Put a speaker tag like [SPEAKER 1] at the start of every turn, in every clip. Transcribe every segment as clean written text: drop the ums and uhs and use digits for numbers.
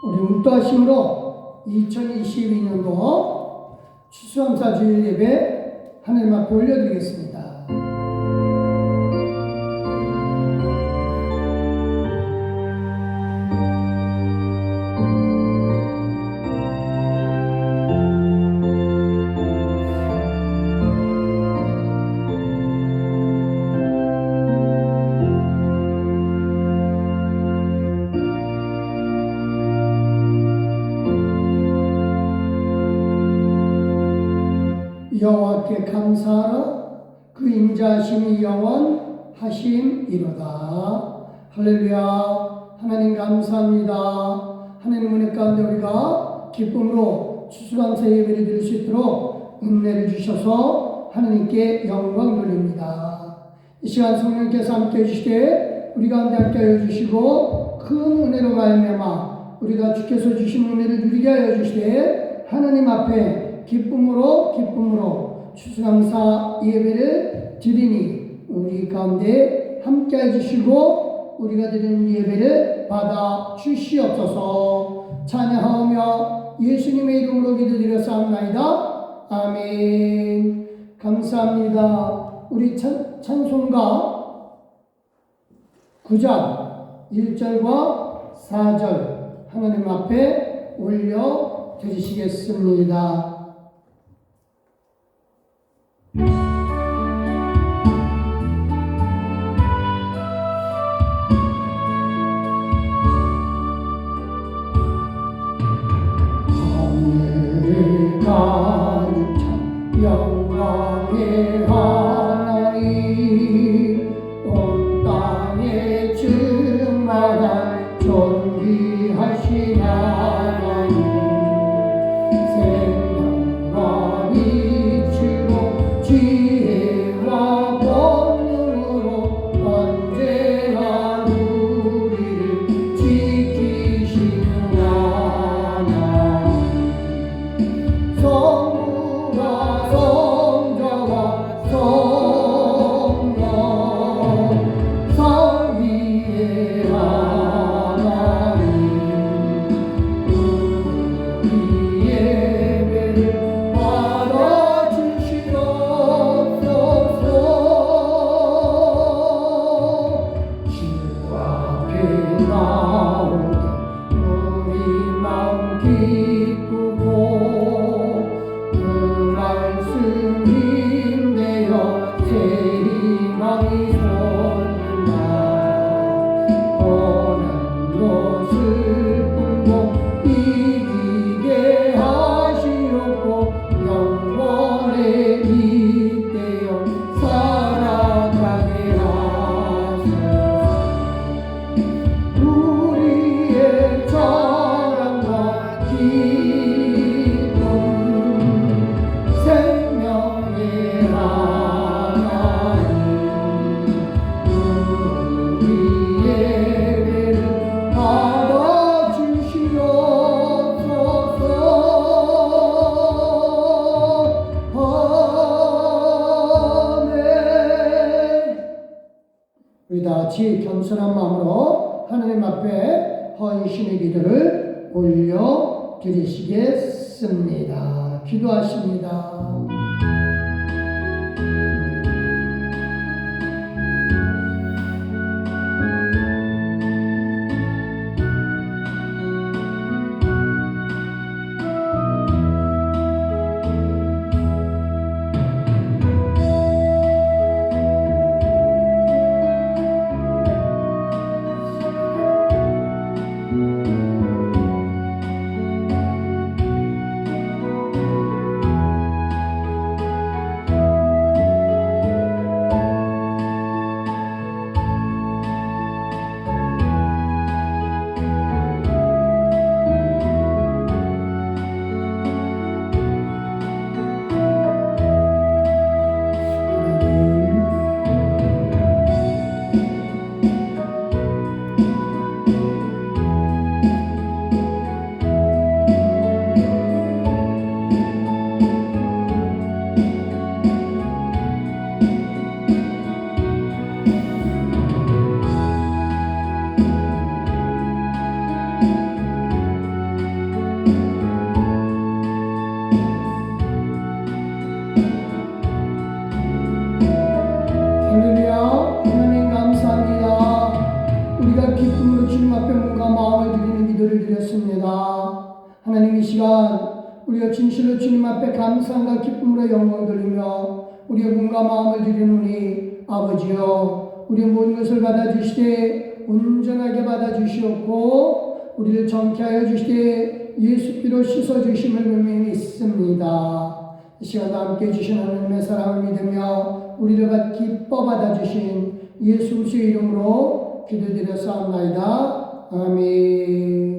[SPEAKER 1] 우리 운떠하심으로 2022년도 추수감사 주일 예배 하나님 앞에 올려드리겠습니다. 여호와께 감사하라. 그 인자하심이 영원하심이로다. 할렐루야. 하나님 감사합니다. 하나님 은혜 가운데 우리가 기쁨으로 추수감사 예배를 드릴 수 있도록 은혜를 주셔서 하나님께 영광 돌립니다. 이 시간 성령께서 함께 해주시되 우리 가운데 함께 하여 주시고 큰 은혜로 말미암아 우리가 주께서 주신 은혜를 누리게 하여 주시되 하나님 앞에 기쁨으로 추수감사 예배를 드리니 우리 가운데 함께 해주시고 우리가 드리는 예배를 받아 주시옵소서. 찬양하며 예수님의 이름으로 기도드렸사옵나이다. 아멘. 감사합니다. 우리 찬송가 9장 1절과 4절 하나님 앞에 올려드리시겠습니다. 영광의 하나님 온 땅에 충만한 존귀하신 하나님 생명과 빛으로 지혜와 권능으로 언제나 우리를 지키시는 하나님 우리 다같이 겸손한 마음으로 하나님 앞에 헌신의 기도를 올려드리시겠습니다. 기도하십니다. 기도를 드렸습니다. 하나님 이 시간 우리가 진실로 주님 앞에 감사함과 기쁨으로 영광을 돌리며 우리의 몸과 마음을 드리노니 아버지여 우리의 모든 것을 받아주시되 온전하게 받아주시옵고 우리를 정케하여 주시되 예수 피로 씻어주심을 분명히 믿습니다. 이 시간도 함께 해주신 하나님의 사랑을 믿으며 우리를 기뻐 받아주신 예수 그리스도의 이름으로 기도드렸사옵나이다. 아멘.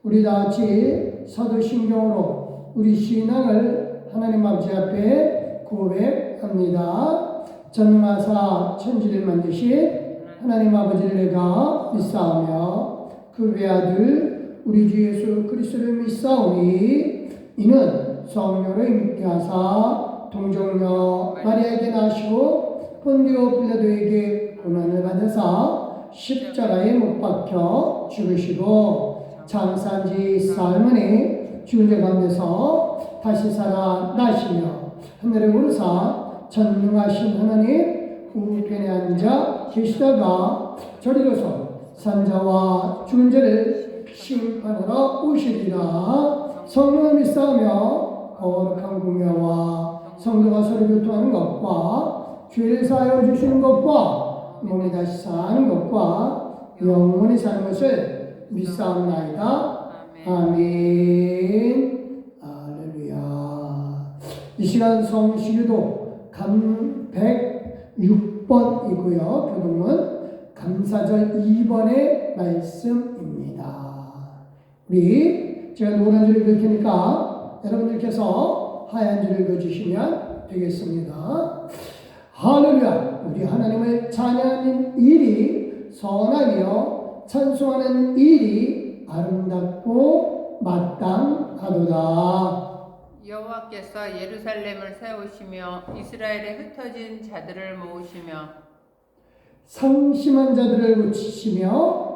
[SPEAKER 1] 우리 다같이 사도신경으로 우리 신앙을 하나님 아버지 앞에 고백합니다. 전능하사 천지를 만드신 하나님 아버지를 내가 믿사오며 그 외아들 우리 주 예수 그리스도를 믿사오니 이는 성령으로 임케 하사 동정녀 마리아에게 나시고 본디오 빌라도에게 고난을 받으사 십자가에 못 박혀 죽으시고 장사한 지 사흘 만에 죽은 자 가운데서 다시 살아 나시며 하늘에 오르사 전능하신 하나님 우편에 앉아 계시다가 저리로서 산자와 죽은 자를 심판하러 오시리라. 성령을 믿사오며 거룩한 공예와 성도가 서로 교통하는 것과 죄를 사하여 주시는 것과 몸이 다시 사는 것과 영원히 사는 것을 믿사옵나이다. 아멘. 할렐루야. 이 시간 성시기도 감 106번이고요. 교동은 감사절 2번의 말씀입니다. 우리 제가 노란 줄 읽을 테니까 여러분들께서 하얀 줄 읽어주시면 되겠습니다. 할렐루야. 우리 하나님을 찬양하는 일이 선하며 찬송하는 일이 아름답고 마땅하도다.
[SPEAKER 2] 여호와께서 예루살렘을 세우시며 이스라엘에 흩어진 자들을 모으시며
[SPEAKER 1] 상심한 자들을 고치시며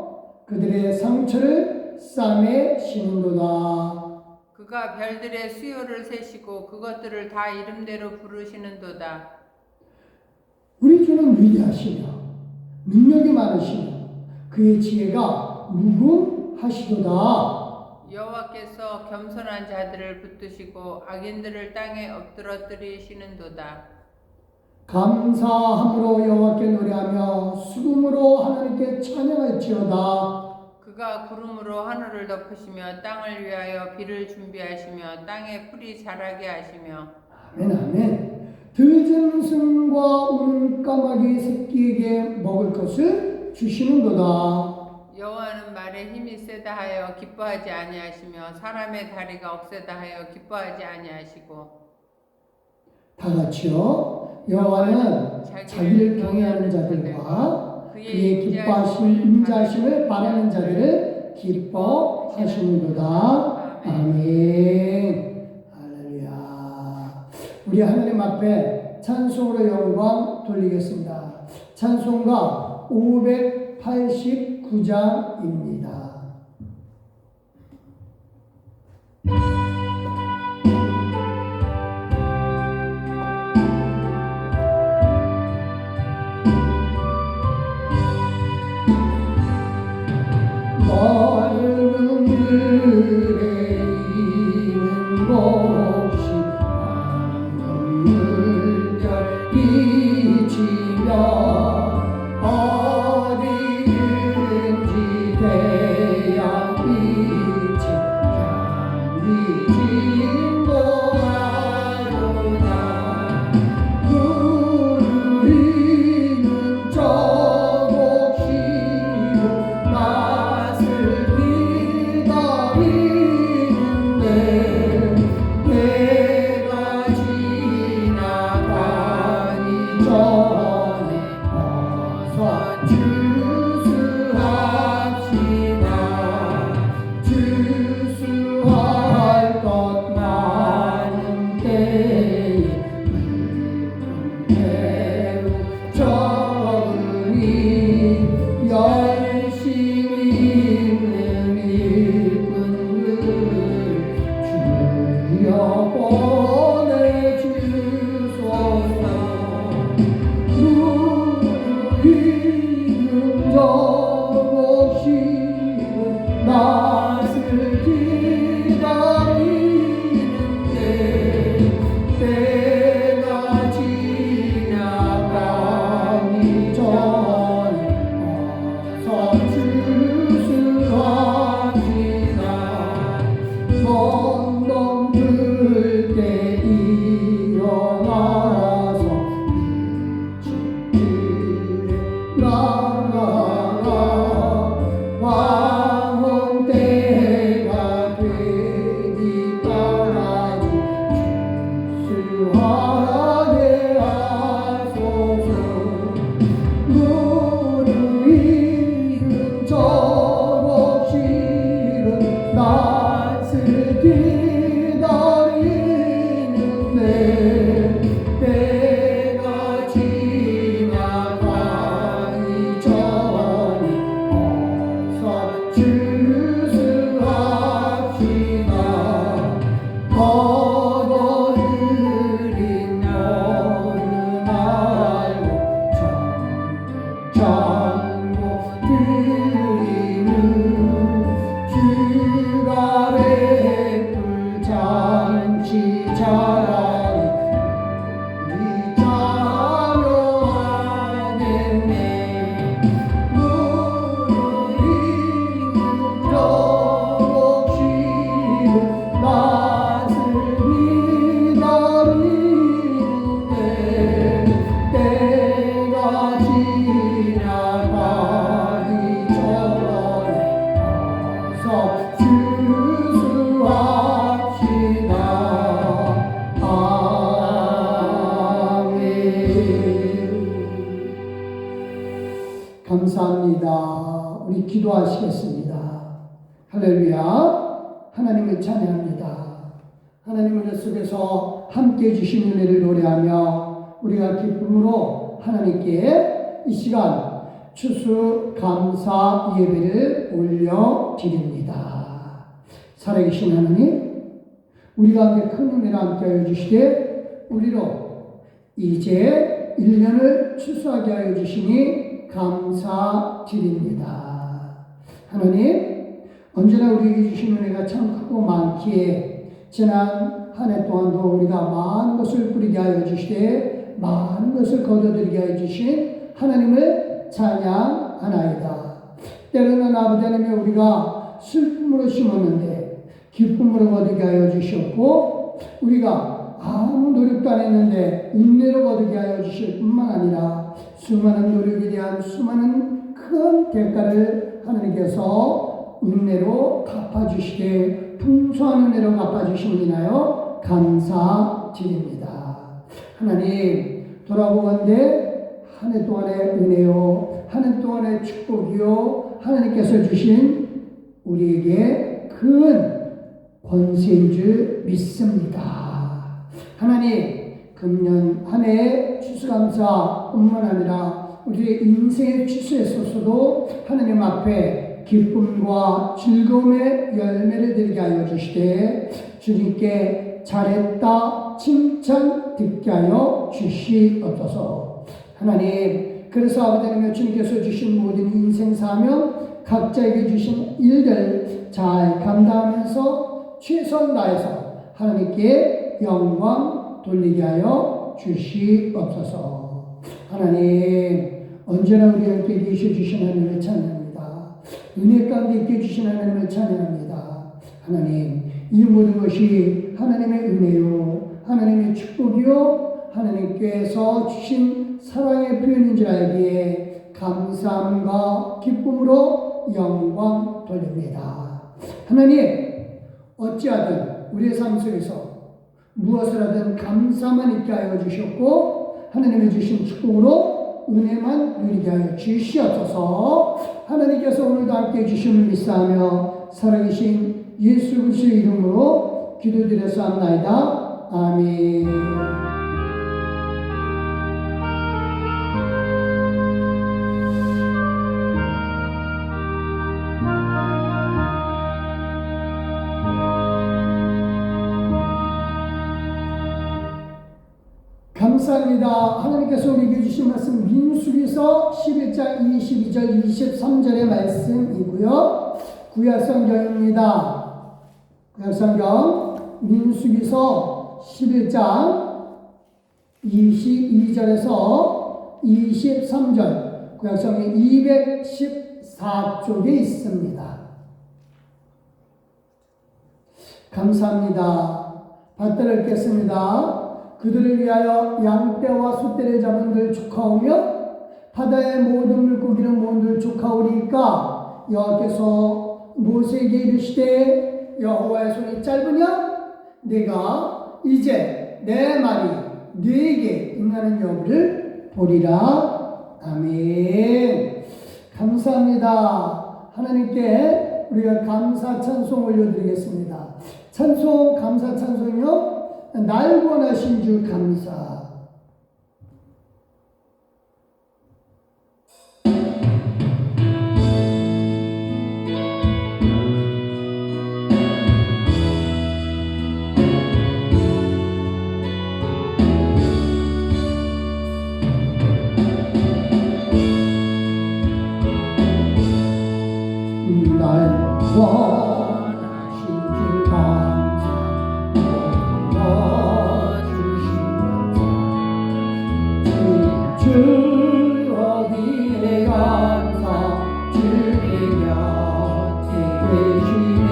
[SPEAKER 1] 그들의 상처를 쌈에 씌는도다.
[SPEAKER 2] 그가 별들의 수요를 세시고 그것들을 다 이름대로 부르시는도다.
[SPEAKER 1] 우리 주는 위대하시며 능력이 많으시며 그의 지혜가 무궁하시도다.
[SPEAKER 2] 여호와께서 겸손한 자들을 붙드시고 악인들을 땅에 엎드러뜨리시는도다.
[SPEAKER 1] 감사함으로 여호와께 노래하며 수금으로 하나님께 찬양할지어다.
[SPEAKER 2] 그가 구름으로 하늘을 덮으시며 땅을 위하여 비를 준비하시며 땅에 풀이 자라게 하시며
[SPEAKER 1] 아멘 아멘. 들짐승과 우는 까마귀 새끼에게 먹을 것을 주시는도다.
[SPEAKER 2] 여호와는 말에 힘이 세다 하여 기뻐하지 아니하시며 사람의 다리가 억세다 하여 기뻐하지 아니하시고
[SPEAKER 1] 다 같이요. 여호와는 자기를 경외하는 자들과 그의 기뻐하신 인자심을 바라는 자들을 기뻐하시는도다. 아멘. 할렐루야. 우리 하나님 앞에 찬송으로 영광 돌리겠습니다. 찬송가 589장입니다. 넓은 들에 있는 곳이 많은 물결 비치며 어디든지 태양빛이 향기진 곳하로다. 우리는 저 곡식을 맛을 기다리는데 내가 지나가기 전에 어서 주수합시다. 주수할 것 많은 때에 매우 적으니 열심히 있는 일꾼을 주여 보내주소서. 우리는 저 곡식을 기다리는데 때가 지나가니 전에 어서 주수하시나 먼 놈들 때 일어나서 일찍 나가라 왕은 때가 되기까지 주수하게 하소서 무르익은 저곡실은 낯을 기다리는데 때가 지나가기 전에 어서 주수합시다 거둬들인 너는 알고 전고 드리는 주가 베풀 잔치 자라니 우리 자녀하겠네 무르익은 저곡실은 낯을 기다리는데 때가 지나가기 전에 어서 주수합시다 아멘. 감사합니다. 우리 기도하시겠습니다. 할렐루야. 하나님을 찬양합니다. 하나님 은혜 속에서 함께 주신 은혜를 노래하며 우리가 기쁨으로 하나님께 이 시간 추수 감사 예배를 올려드립니다. 살아계신 하나님, 우리 가운데 큰 은혜를 함께하여 주시되 우리로 이제 1년을 추수하게 하여 주시니 감사드립니다. 하나님, 언제나 우리에게 주신 은혜가 참 크고 많기에 지난 한 해 동안도 우리가 많은 것을 뿌리게 하여 주시되 많은 것을 거둬들이게 하여 주신 하나님을 찬양하나이다. 때로는 아버지 하나님 우리가 슬픔으로 심었는데 기쁨으로 거두게 하여 주셨고 우리가 아무 노력도 안 했는데 인내로 거두게 하여 주실 뿐만 아니라 수많은 노력에 대한 수많은 큰 대가를 하나님께서 은혜로 갚아주시게 풍성한 은혜로 갚아주심을 인하여 감사드립니다. 하나님 돌아보건대 한 해 동안의 은혜요 한 해 동안의 축복이요 하나님께서 주신 우리에게 큰 권세인 줄 믿습니다. 하나님 금년 한 해의 추수감사뿐만 아니라 우리의 인생의 추수에 있어서도 하나님 앞에 기쁨과 즐거움의 열매를 드리게 하여 주시되 주님께 잘했다 칭찬 듣게 하여 주시옵소서. 하나님 그래서 아버지 하나님 주님께서 주신 모든 인생 사명 각자에게 주신 일들 잘 감당하면서 최선 다해서 하나님께 영광 돌리게 하여 주시옵소서. 하나님 언제나 우리 함께 계셔 주신 하나님을 찬양합니다. 은혜 가운데 있게 주신 하나님을 찬양합니다. 하나님 이 모든 것이 하나님의 은혜요 하나님의 축복이요 하나님께서 주신 사랑의 표현인 줄 알기에 감사함과 기쁨으로 영광 돌립니다. 하나님 어찌하든 우리의 삶 속에서 무엇을 하든 감사만 있게 하여 주셨고 하나님이 주신 축복으로 은혜만 누리게 하여 주시옵소서. 하나님께서 오늘도 함께 해주심을 믿사하며 살아계신 예수 그리스도의 이름으로 기도드렸사옵나이다. 아멘. 감사합니다. 하나님께서 우리에게 주신 말씀 민수기서 11장 22절 23절의 말씀이고요. 구약 성경입니다. 구약성경 민수기서 11장 22절에서 23절, 구약성경 214쪽에 있습니다. 감사합니다. 밭들을 깼습니다. 그들을 위하여 양떼와 숫떼를 잡은 들 축하오며 바다의 모든 물고기는 모두 축하오리까 여호와께서 모세에게 이르시되 여호와의 손이 짧으냐 내가 이제 내 말이 네게 임하는 여부를 보리라. 아멘. 감사합니다. 하나님께 우리가 감사 찬송 올려드리겠습니다. 찬송, 감사 찬송이요, 날 구원하신 주 감사. 날 구원하신 주 감사. 주 어디에 감사. 주의 곁에 계시네.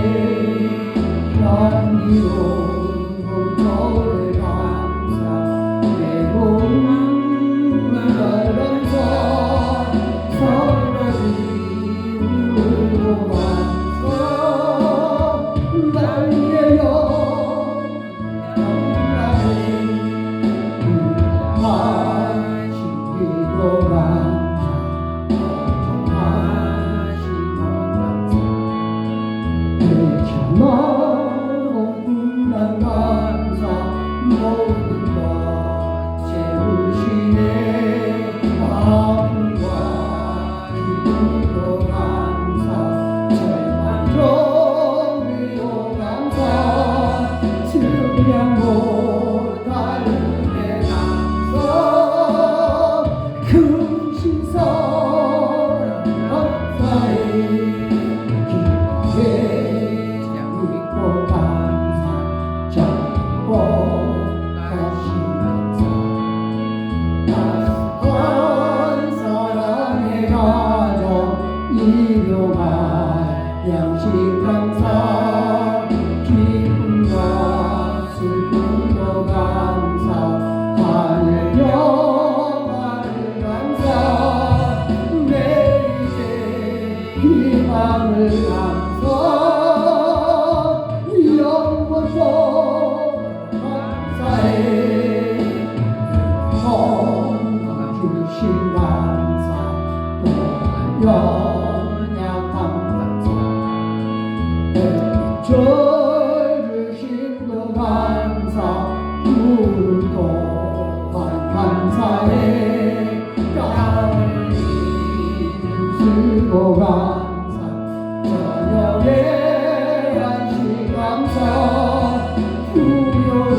[SPEAKER 1] 향기로운 공터에 감사. 외로운 날 감사. 서러진 울고 감사. 날 위하여 양식 감사. 기쁨과 슬픔도 감사. 하늘 영화를 감사. 내 이제 희망을 감사. 영원토록 감사해. 주신 감사. 또 절 주심도 감사. 푸른 또한 감사해. 땀을 쓰고 감사. 저녁에 한식 감사. 후요로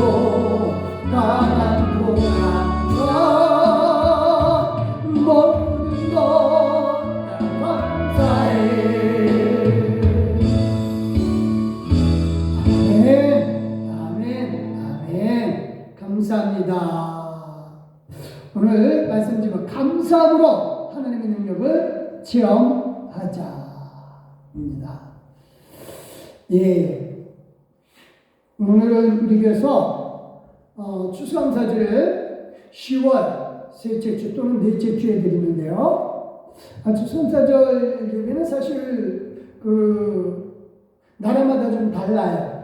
[SPEAKER 1] 가난도 감사. 모든 것 감사해. 감사합니다. 오늘 말씀 제목 감사함으로 하나님의 능력을 체험하자입니다. 예, 오늘은 우리 교회에서 추수감사절을 10월 셋째 주 또는 넷째 주에 드리는데요. 추수감사절 예배는 사실 나라마다 좀 달라요.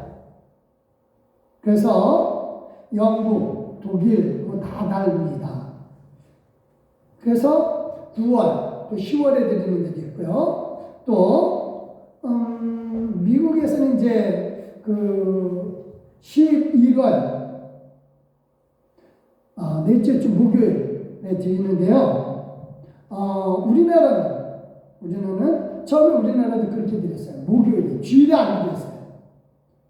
[SPEAKER 1] 그래서 영국, 독일 다 다릅니다. 그래서 9월, 또 10월에 드리는 데도 있고요. 또 미국에서는 이제 11월 넷째 주 목요일에 드리는데요. 우리나라는 처음에 우리나라도 그렇게 드렸어요. 목요일에 주일에 안 드렸어요.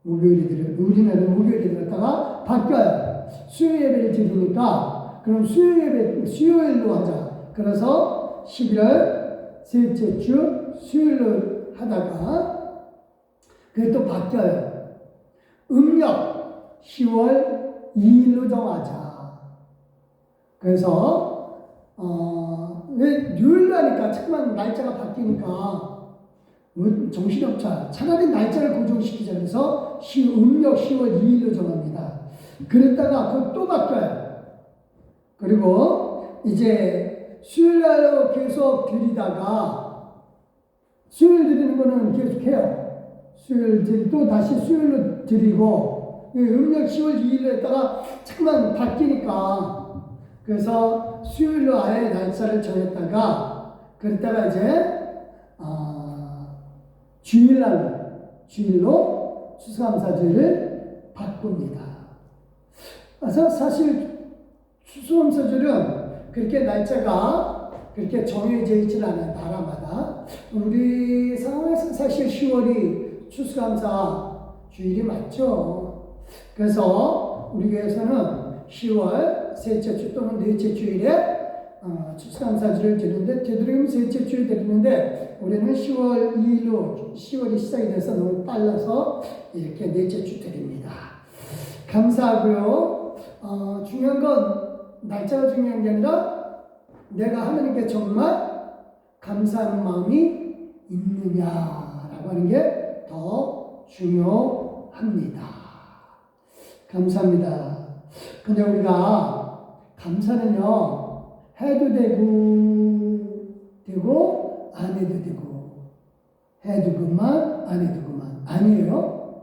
[SPEAKER 1] 우리나라는 목요일에 들었다가 바뀌어요. 수요 예배를 드리니까 그럼 수요일로 하자. 그래서 11월 셋째 주 수요일로 하다가 그게 또 바뀌어요. 음력 10월 2일로 정하자. 그래서 왜 요일로 하니까 잠깐만 날짜가 바뀌니까 정신없자. 차라리 날짜를 고정시키자. 그래서 음력 10월 2일로 정합니다. 그랬다가 그거 또 바뀌어요. 그리고 이제 수요일날 계속 드리다가 수요일 드리는 거는 계속해요. 수요일 드리고 또 다시 수요일로 드리고 음력 10월 2일로 했다가 잠깐만 바뀌니까 그래서 수요일로 아예 날짜를 정했다가 그랬다가 이제 주일로 추수감사절을 바꿉니다. 그래서 사실 추수감사절은 그렇게 날짜가 그렇게 정해져 있지는 않아요. 나라마다. 우리 상황에서 사실 10월이 추수감사 주일이 맞죠. 그래서 우리 교회에서는 10월 셋째 주 또는 넷째 주일에 추수감사절을 드리는데 되도록이면 셋째 주일 드리는데 올해는 10월 2일로 10월이 시작이 돼서 너무 빨라서 이렇게 넷째 주 드립니다. 감사하고요. 중요한 건 날짜가 중요한 게 아니라 내가 하나님께 정말 감사하는 마음이 있느냐라고 하는 게 더 중요합니다. 감사합니다. 근데 우리가 감사는요, 해도 되고 안 해도 되고 해도 그만 안 해도 그만 아니에요.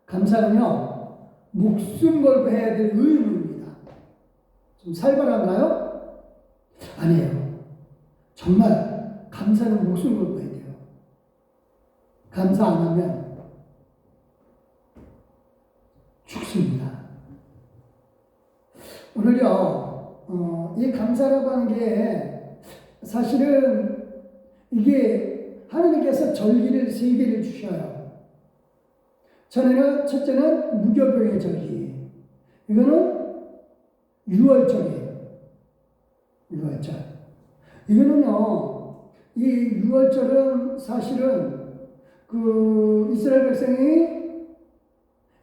[SPEAKER 1] 감사는요, 목숨 걸고 해야 될 의무입니다. 좀 살벌한가요? 아니에요. 정말 감사는 목숨 걸고 해야 돼요. 감사 안 하면 죽습니다. 오늘요, 이 감사라고 하는 게 사실은 이게 하나님께서 절기를 3개를 주셔요. 첫째는 무교병의 절기. 이거는 6월절이에요. 6월절. 이거는요, 이 6월절은 사실은 이스라엘 백성이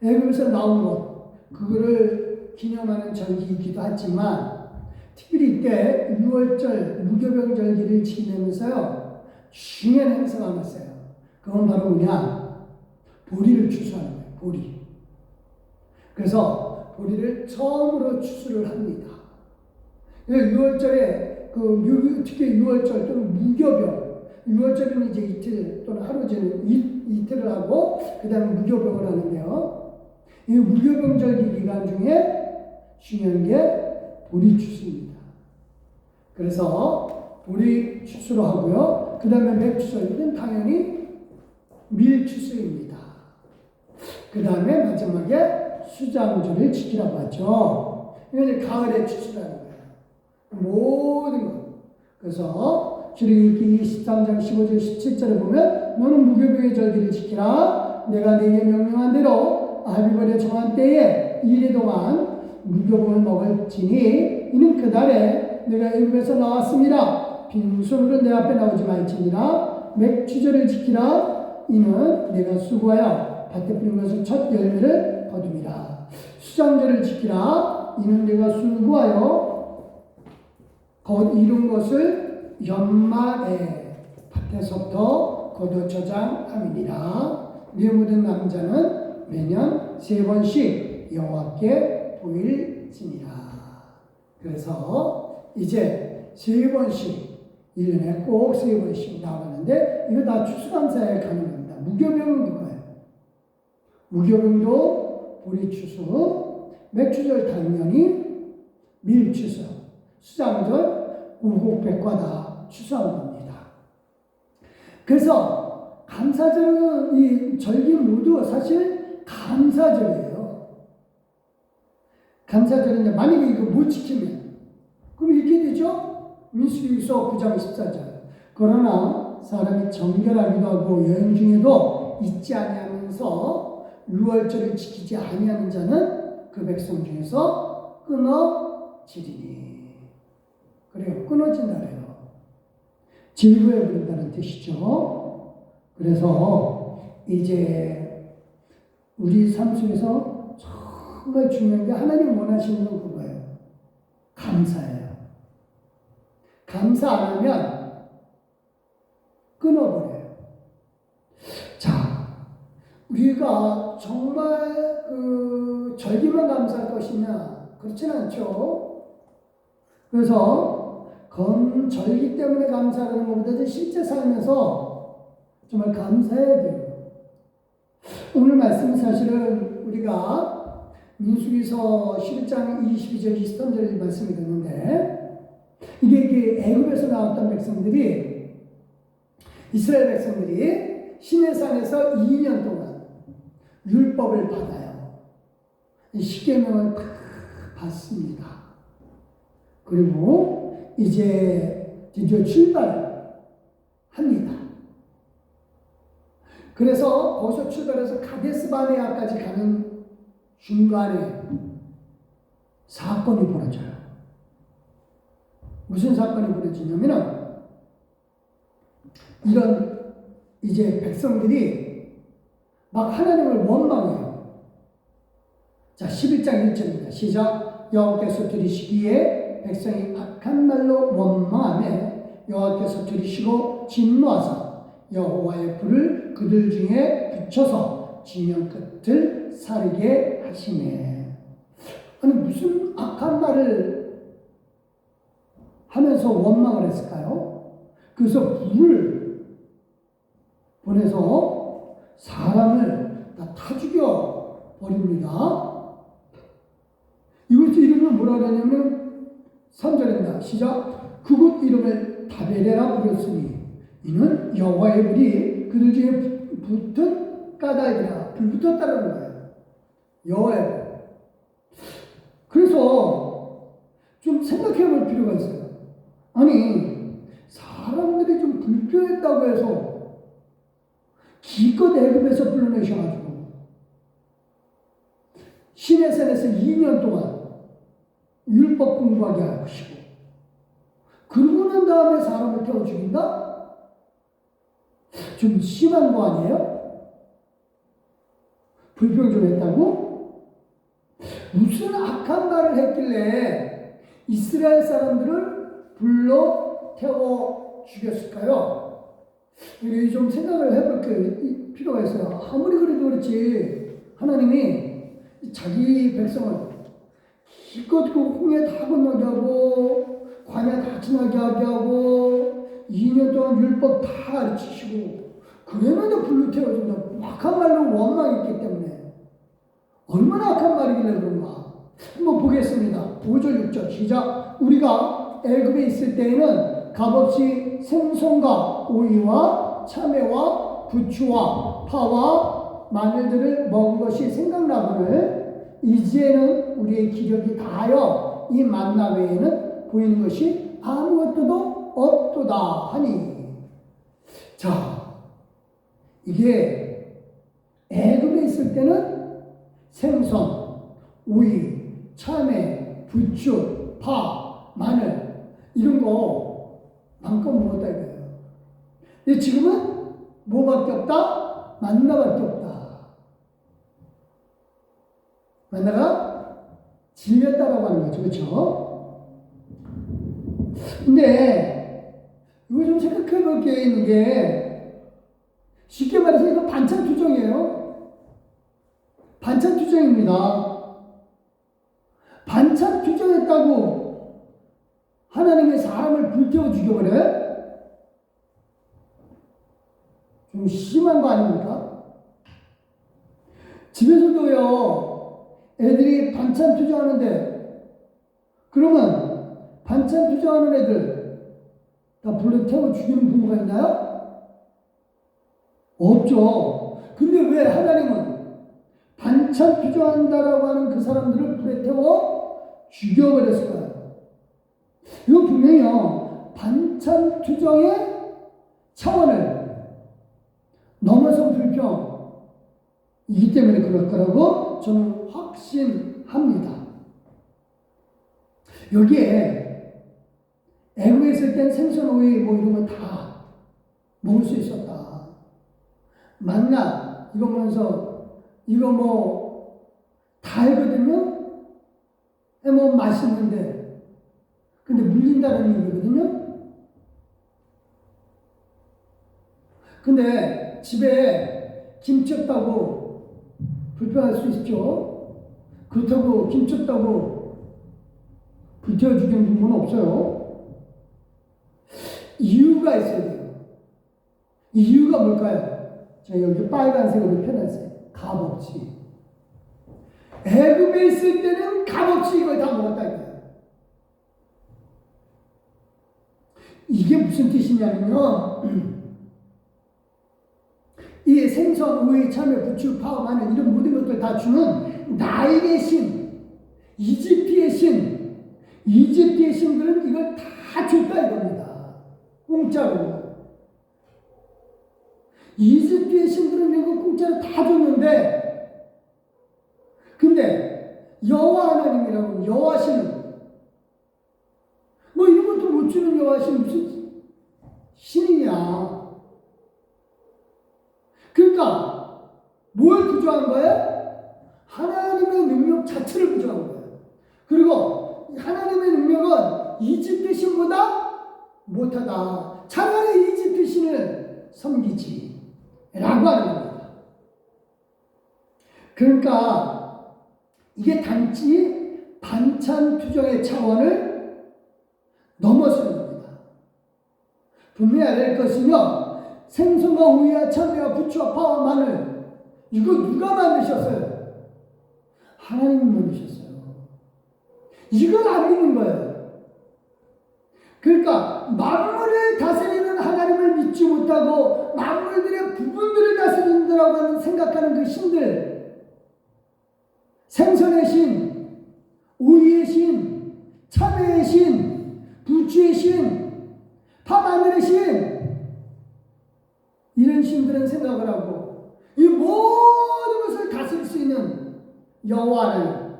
[SPEAKER 1] 애굽에서 나온 것, 그거를 기념하는 절기이기도 하지만, 특별히 이때 6월절 무교병절기를 지내면서요, 중요한 행사가 하나 있어요. 그건 바로 뭐냐? 보리를 추수하는 거예요. 보리. 그래서 보리를 처음으로 추수를 합니다. 6월절에 특히 6월절 또는 무교병, 6월절은 이제 이틀 또는 하루 전에 이틀을 하고 그 다음에 무교병을 하는데요. 이 무교병절기 기간 중에 중요한 게 보리 추수입니다. 그래서 보리 추수로 하고요. 그 다음에 맥추수는 당연히 밀 추수입니다. 그 다음에 마지막에 수장절을 지키라고 하죠. 이건 가을에 추수라는 거예요. 모든 것. 그래서 출애굽기 23장 15절 17절에 보면 너는 무교병의 절기를 지키라. 내가 네게 명령한 대로 아비벌에 정한 때에 이래 동안 무교병을 먹을지니 이는 그달에 내가 애굽에서 나왔습니다. 빈손으로 내 앞에 나오지 말지니라. 맥추절을 지키라. 이는 내가 수고하여 밭에 뿌린 것을 첫 열매를 거둠이라. 수장절을 지키라. 이는 내가 수고하여 이룬 것을 연말에 밭에서부터 거둬 저장함이니라. 네 모든 남자는 매년 3번씩 여호와께 보일지니라. 그래서 이제 3번씩 1년에 꼭 3번씩 나가는데 이거 다 추수감사에 가는 겁니다. 무교병은 그거예요. 무교병도 보리 추수, 맥추절 당연히 밀 추수, 수장절 우곡백과 다 추수한 겁니다. 그래서 감사절은 이 절기 모두 사실 감사절이에요. 감사절인데 만약에 이거 못 지키면 그럼 이렇게 되죠? 민수기서 9장 14절. 그러나 사람이 정결하기도 하고 여행 중에도 잊지 아니하면서 6월절을 지키지 아니하는 자는 그 백성 중에서 끊어지리니. 그래요. 끊어진다래요. 질부해 버린다는 뜻이죠. 그래서 이제 우리 삶 속에서 정말 중요한 게 하나님 원하시는 건 그거예요. 감사예요. 감사 안 하면 끊어버려요. 자, 우리가 정말 절기만 감사할 것이냐? 그렇진 않죠. 그래서 절기 때문에 감사하는 것보다도 실제 삶에서 정말 감사해야 돼요. 오늘 말씀 사실은 우리가 민수기서 11장 22절 23절 말씀이 됐는데 이게 애굽에서 나왔던 백성들이 이스라엘 백성들이 시내산에서 2년 동안 율법을 받아요. 십계명을 다 받습니다. 그리고 이제 드디어 출발합니다. 그래서 거기서 출발해서 가데스바네아까지 가는 중간에 사건이 벌어져요. 무슨 사건이 벌어지냐면은 이런 이제 백성들이 막 하나님을 원망해요. 자, 11장 1절입니다. 시작. 여호와께서 들으시기에 백성이 악한 말로 원망하며 여호와께서 들으시고 진노하사 여호와의 불을 그들 중에 붙여서 지면 끝을 사르게 하시네. 아니 무슨 악한 말을 하면서 원망을 했을까요? 그래서 불을 보내서 사람을 다 죽여 버립니다. 이곳 이름을 뭐라 그러냐면 3절입니다. 시작. 그곳 이름을 다베레라 부르였으니 이는 여호와의 불이 그들 중에 붙은 까닭이라. 불 붙었다는 거예요. 여호와의 불. 그래서 좀 생각해 볼 필요가 있어요. 아니 사람들이 좀 불편했다고 해서 기껏 애굽에서 불러내셔가지고 시내산에서 2년 동안 율법 공부하게 하시고 그러고 난 다음에 사람을 태워 죽인다? 좀 심한 거 아니에요? 불평 좀 했다고? 무슨 악한 말을 했길래 이스라엘 사람들을 불러 태워 죽였을까요? 우리 좀 생각을 해볼 필요가 있어요. 아무리 그래도 그렇지 하나님이 자기 백성을 기껏 그 홍해 다 건너게 하고 광야 다 지나게 하게 하고 2년 동안 율법 다 가르치시고 그러면도 불로 태워준다. 악한 말로 원망했기 때문에 얼마나 악한 말이길래 그런가. 한번 보겠습니다. 5절 6절 시작. 우리가 애굽에 있을 때에는 값없이 생선과 오이와 참외와 부추와 파와 마늘들을 먹은 것이 생각나거늘 이제는 우리의 기력이 다하여 이 만나 외에는 보이는 것이 아무것도 없도다 하니. 자, 이게 애굽에 있을 때는 생선, 오이, 참외, 부추, 파, 마늘 이런 거 마음껏 먹었다 이거예요. 근데 지금은 뭐밖에 없다? 만나밖에 없다. 만나가 질렸다라고 하는 거죠. 그렇죠? 근데 이거 좀 생각해 볼 게 있는 게 쉽게 말해서 이거 반찬 투정이에요. 반찬 투정입니다. 반찬 투정했다고 하나님의 사람을 불태워 죽여버려요? 좀 심한 거 아닙니까? 집에서도요, 애들이 반찬 투정하는데, 그러면 반찬 투정하는 애들 다 불태워 죽이는 부모가 있나요? 없죠. 근데 왜 하나님은 반찬 투정한다라고 하는 그 사람들을 불에 태워 죽여버렸을까요? 이거 분명히요, 반찬 투정의 차원을 넘어선 불평이기 때문에 그럴 거라고 저는 확신합니다. 여기에 애굽에 있을 땐 생선, 오이 뭐 이런 거 다 먹을 수 있었다. 만나 이거 보면서 이거 뭐 다 알거든요. 뭐 맛있는데 근데 물린다는 얘기거든요. 근데 집에 김치 없다고 불평할 수 있죠. 그렇다고 김치 없다고 불태워주는 분은 없어요. 이유가 있어야 돼요. 이유가 뭘까요? 제가 여기 빨간색으로 펴놨어요. 값없이. 애굽에 있을 때는 값없이 이걸 다 먹었다 이거예요. 이게 무슨 뜻이냐면요. 이 생선, 우유, 참외, 부추, 파워, 마늘 이런 모든 것들 다 주는 나일의 신, 이집트의 신, 이집트의 신들은 이걸 다 줬다 이겁니다. 공짜로. 이집트의 신들은 이거 공짜로 다 줬는데 근데 여호와 하나님이라고 여호와신은 뭐 이런 것도 못 주는 여호와신 무슨 신이냐. 그러니까 뭘 부조한 거예요? 하나님의 능력 자체를 부조한 거예요. 그리고 하나님의 능력은 이집트 신보다 못하다. 차라리 이집트 신을 섬기지 라고 하는 겁니다. 그러니까 이게 단지 반찬 투정의 차원을 넘어서는 겁니다. 분명히 알아야 할 것은요, 생선과 우유와 참외와 부추와 파와 마늘 이거 누가 만드셨어요? 하나님이 만드셨어요. 이걸 안 믿는 거예요. 그러니까 만물을 다스리는 하나님을 믿지 못하고 만물들의 부분들을 다스린다고 생각하는 그 신들, 생선의 신, 오이의 신, 참외의 신, 부추의 신, 파마늘의 신, 이런 신들은 생각을 하고 이 모든 것을 다스릴 수 있는 여호와 하나님,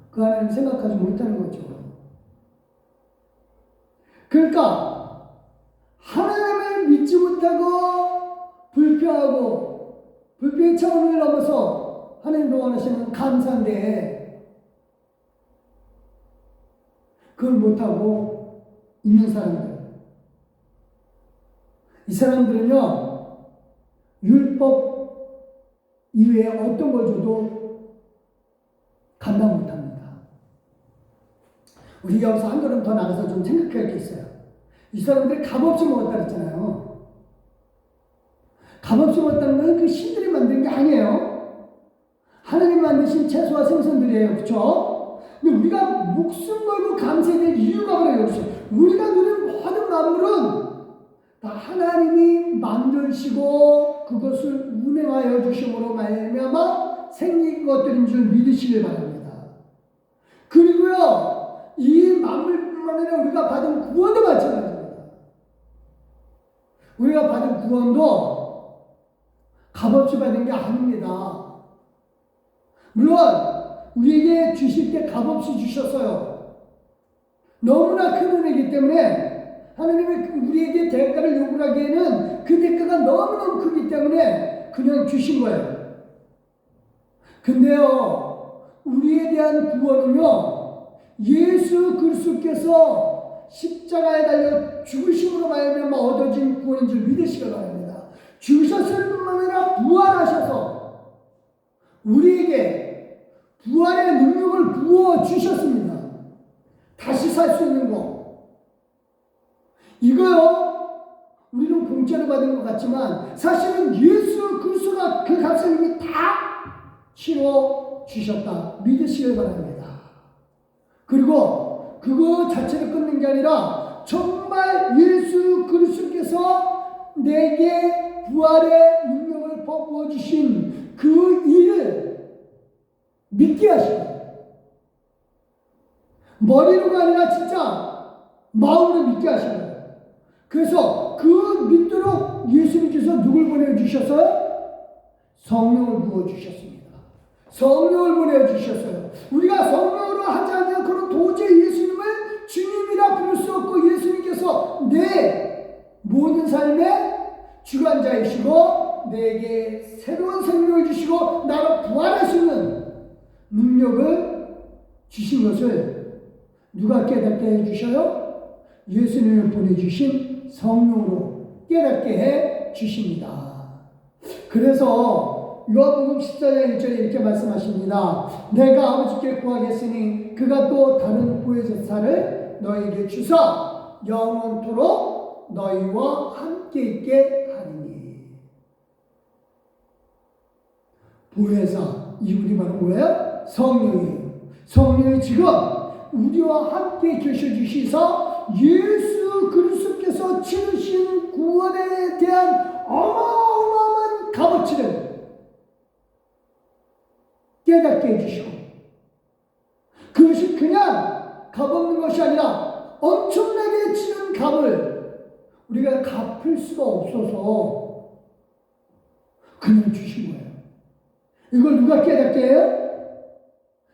[SPEAKER 1] 그 하나님 생각하지 못하는 거죠. 그러니까 하나님을 믿지 못하고 불평의 차원을 넘어서 하나님도 원하시는 감사인데 그걸 못하고 있는 사람들, 이 사람들은요 율법 이외에 어떤 걸 줘도 감당 못합니다. 우리 여기서 한 걸음 더 나가서 좀 생각할 게 있어요. 이 사람들이 값없이 먹었다 그랬잖아요. 값없이 먹었다는 건 그 신들이 만든 게 아니에요. 하나님 만드신 채소와 생선들이에요. 그렇죠? 근데 우리가 목숨 걸고 감사해야 될 이유가 뭐예요? 우리가 누리는 모든 만물은 다 하나님이 만드시고 그것을 운행하여 주심으로 말미암아 생긴 것들인 줄 믿으시길 바랍니다. 그리고요, 이 만물뿐만 아니라 우리가 받은 구원도 마찬가지입니다. 우리가 받은 구원도 값없이 받은 게 아닙니다. 물론 우리에게 주실 때 값없이 주셨어요. 너무나 큰 은혜이기 때문에 하나님이 우리에게 대가를 요구하기에는 그 대가가 너무너무 크기 때문에 그냥 주신 거예요. 근데요, 우리에 대한 구원은요, 예수 그리스도께서 십자가에 달려 죽으심으로 말미암아 얻어진 구원인 줄 믿으시기 바랍니다. 주셨을 뿐만 아니라 부활하셔서 우리에게 부활의 능력을 부어주셨습니다. 다시 살 수 있는 거. 이거요, 우리는 공짜로 받은 것 같지만 사실은 예수 그리스도가 그 값을 이미 다 치러 주셨다. 믿으시길 바랍니다. 그리고 그거 자체를 끊는 게 아니라 정말 예수 그리스도께서 내게 부활의 능력을 부어 주신 그 일을 믿게 하시고 머리로가 아니라 진짜 마음으로 믿게 하시는. 그래서 그 믿도록 예수님께서 누굴 보내주셨어요? 성령을 부어주셨습니다. 성령을 보내주셨어요. 우리가 성령으로 하지 않고는 도저히 예수님을 주님이라 부를 수 없고 예수님께서 내 모든 삶의 주관자이시고 내게 새로운 생명을 주시고 나로 부활할 수 있는 능력을 주신 것을 누가 깨닫게 해주셔요? 예수님을 보내주신 성령으로 깨닫게 해 주십니다. 그래서 요한복음 14장 1절에 이렇게 말씀하십니다. 내가 아버지께 구하겠으니 그가 또 다른 보혜사를 너희에게 주사 영원토록 너희와 함께 있게 하리니. 보혜사, 이분이 바로 뭐예요? 성령이에요. 성령이 지금 우리와 함께 계셔주시사 예수 그리스도께서 치르신 구원에 대한 어마어마한 값어치를 깨닫게 해주시고, 그것이 그냥 값없는 것이 아니라 엄청나게 치른 값을 우리가 갚을 수가 없어서 그냥 주신 거예요. 이걸 누가 깨닫게 해요?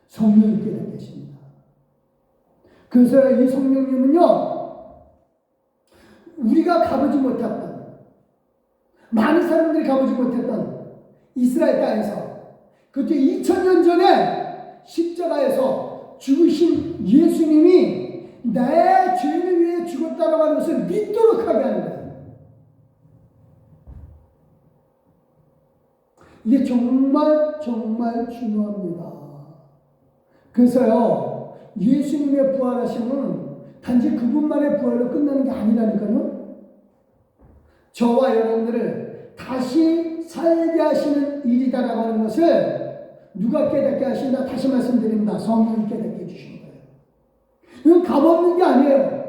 [SPEAKER 1] 성령이 깨닫게 하십니다. 그래서 이 성령님은요, 우리가 가보지 못했던, 많은 사람들이 가보지 못했던 이스라엘 땅에서, 그때 2000년 전에 십자가에서 죽으신 예수님이 나의 죄를 위해 죽었다고 하는 것을 믿도록 하게 하는 거예요. 이게 정말 중요합니다. 그래서요, 예수님의 부활하심은 단지 그분만의 부활로 끝나는 게 아니라니까요. 저와 여러분들을 다시 살게 하시는 일이다라고 하는 것을 누가 깨닫게 하신다? 다시 말씀드립니다. 성령이 깨닫게 해주시는 거예요. 이건 값없는 게 아니에요.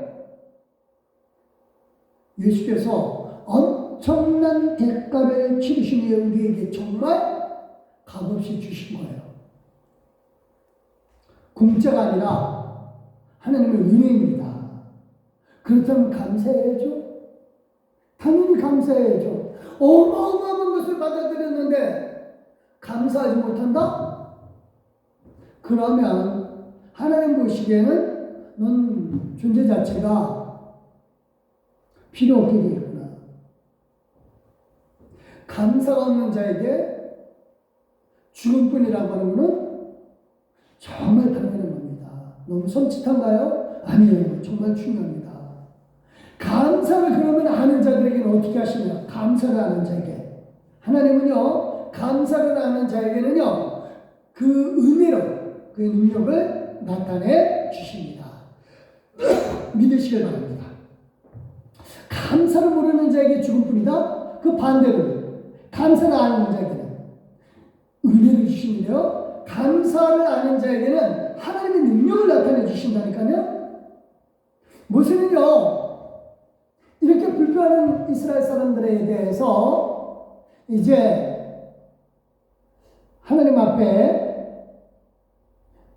[SPEAKER 1] 예수께서 엄청난 대가를 치르시며 우리에게 정말 값없이 주신 거예요. 공짜가 아니라 하나님의 은혜입니다. 그렇다면 감사해야죠. 당연히 감사해야죠. 어마어마한 것을 받아들였는데 감사하지 못한다? 그러면 하나님 보시기에는 넌 존재 자체가 필요 없게 되겠구나. 감사가 없는 자에게 죽음뿐이라고 하는 것은 정말 당연한 겁니다. 너무 섬찟한가요? 아니에요. 정말 중요합니다. 감사를 그러면 아는 자들에게는 어떻게 하시냐? 감사를 아는 자에게. 하나님은요, 감사를 아는 자에게는요, 그 은혜로, 그 능력을 나타내 주십니다. 믿으시길 바랍니다. 감사를 모르는 자에게 죽음뿐이다? 그 반대로, 감사를 아는 자에게는 은혜를 주시는데요, 감사를 아는 자에게는 하나님의 능력을 나타내 주신다니까요. 모세는요, 이렇게 불평하는 이스라엘 사람들에 대해서 이제 하나님 앞에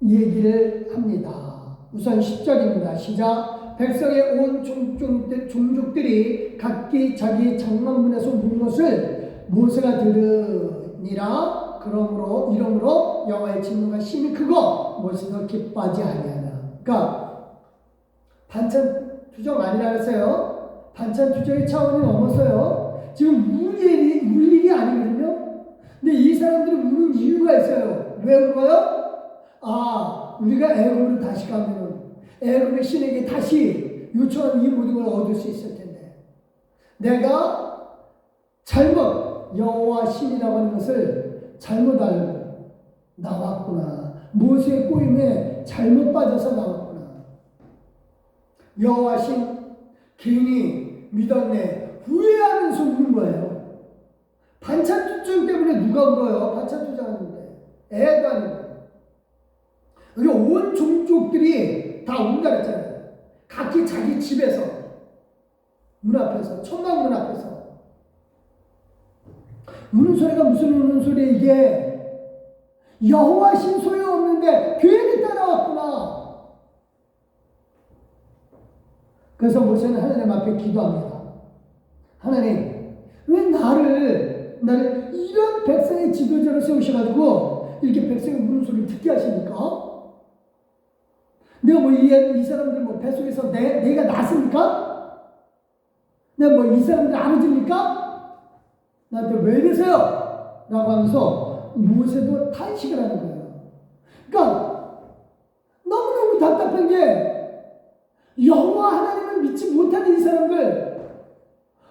[SPEAKER 1] 얘기를 합니다. 우선 10절입니다. 시작. 백성의 온 종족들이 각기 자기 장막문에서 묻는 것을 모세가 들으니라. 이러므로 여호와의 진노가 심히 크고 모세가 기뻐하지 아니하나. 그러니까 반찬 투정 아니라 그랬어요. 반찬 투정의 차원이 넘었어요. 지금 울 일이 아니거든요. 근데 이 사람들이 우는 이유가 있어요. 왜 울어요? 아, 우리가 애굽으로 다시 가면 애굽의 신에게 다시 요청한 이 모든 걸 얻을 수 있을 텐데 내가 잘못 여호와 신이라고 하는 것을 잘못 알고 나왔구나. 모세의 꼬임에 잘못 빠져서 나왔구나. 여호와 신 괜히 믿었네. 후회하면서 우는 거예요. 반찬 투정 때문에 누가 울어요? 반찬 투정하는데 애도 아니고. 여기 온 종족들이 다 운다 그랬잖아요. 각기 자기 집에서 문 앞에서 천막 문 앞에서 우는 소리가 무슨 우는 소리야 이게. 여호와 신 소용없는데 괜히 따라왔구나. 그래서 모세는 하나님 앞에 기도합니다. 하나님, 왜 나를 이런 백성의 지도자로 세우셔가지고 이렇게 백성의 우는 소리를 듣게 하십니까? 내가 뭐 이 사람들 뭐 뱃속에서 내가 낳았습니까? 내가 뭐 이 사람들 아버지입니까? 나한테 왜 이러세요? 라고 하면서 모세도 탄식을 하는 거예요. 그러니까 너무너무 답답한 게 여호와 하나님을 믿지 못하는 이 사람들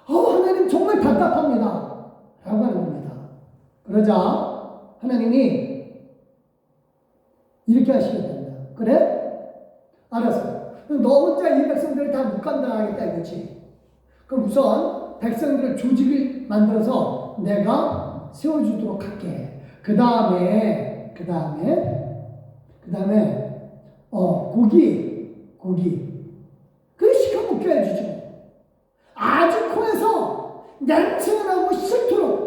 [SPEAKER 1] 하나님 정말 답답합니다 라고 하는 겁니다. 그러자 하나님이 이렇게 하시겠답니다. 그래? 알았어. 너 혼자 이 백성들을 다 못 감당하겠다 이거지. 그럼 우선 백성들을 조직을 만들어서 내가 세워주도록 할게. 그 다음에 고기 그 시켜먹게 해주죠. 아주 코에서 냄새가 나고 싫도록.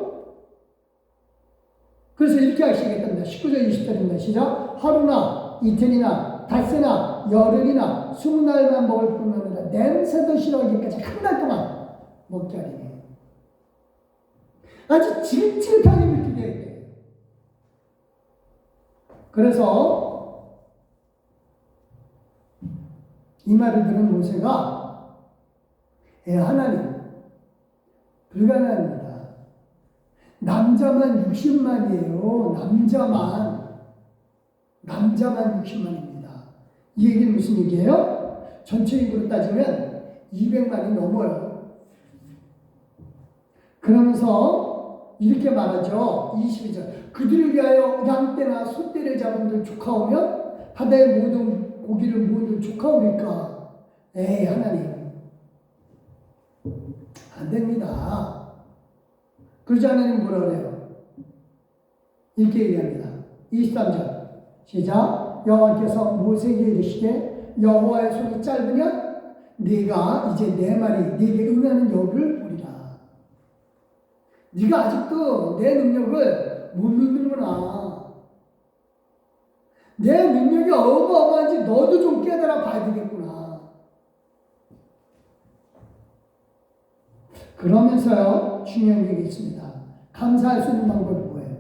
[SPEAKER 1] 그래서 이렇게 하시겠답니다. 19절 20절입니다. 시작. 하루나 이틀이나 닷새나 열흘이나 20날만 먹을 뿐만 아니라 냄새도 싫어하기까지 한 달 동안 먹게 하리니. 아주 지긋지긋하게 느끼게 해요. 그래서 이 말을 들은 모세가 하나님 불가능합니다. 남자만 60만이에요. 남자만 60만입니다. 이 얘기는 무슨 얘기예요? 전체 인구로 따지면 200만이 넘어요. 그러면서 이렇게 말하죠. 22절. 그들을 위하여 양떼나 소떼를 잡은들 조카오면 바다의 모든 고기를 모은들 조카오니까 하나님 안 됩니다. 그러자 하나님 뭐라 그래요? 이렇게 얘기합니다. 23절 시작. 여호와께서 모세에게 이르시되 여호와의 손이 짧으냐 네가 이제 내 말이 네게 응하는 여부를 보리라. 네가 아직도 내 능력을 못 믿는구나. 내 능력이 어마어마한지 너도 좀 깨달아 봐야 되겠구나. 그러면서요 중요한 게 있습니다. 감사할 수 있는 방법이 뭐예요?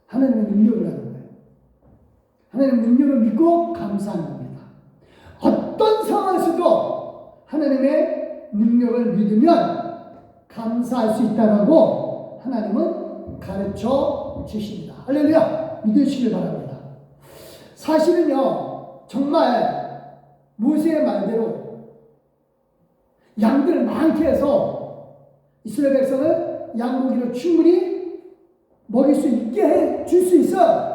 [SPEAKER 1] 하나님의 능력을 하는 거예요. 하나님의 능력을 믿고 감사하는 겁니다. 어떤 상황에서도 하나님의 능력을 믿으면 감사할 수 있다라고 하나님은 가르쳐 주십니다. 할렐루야! 믿으시길 바랍니다. 사실은요, 정말 모세의 말대로 양들 많게 해서 이스라엘 백성을 양고기로 충분히 먹일 수 있게 해 줄 수 있어요.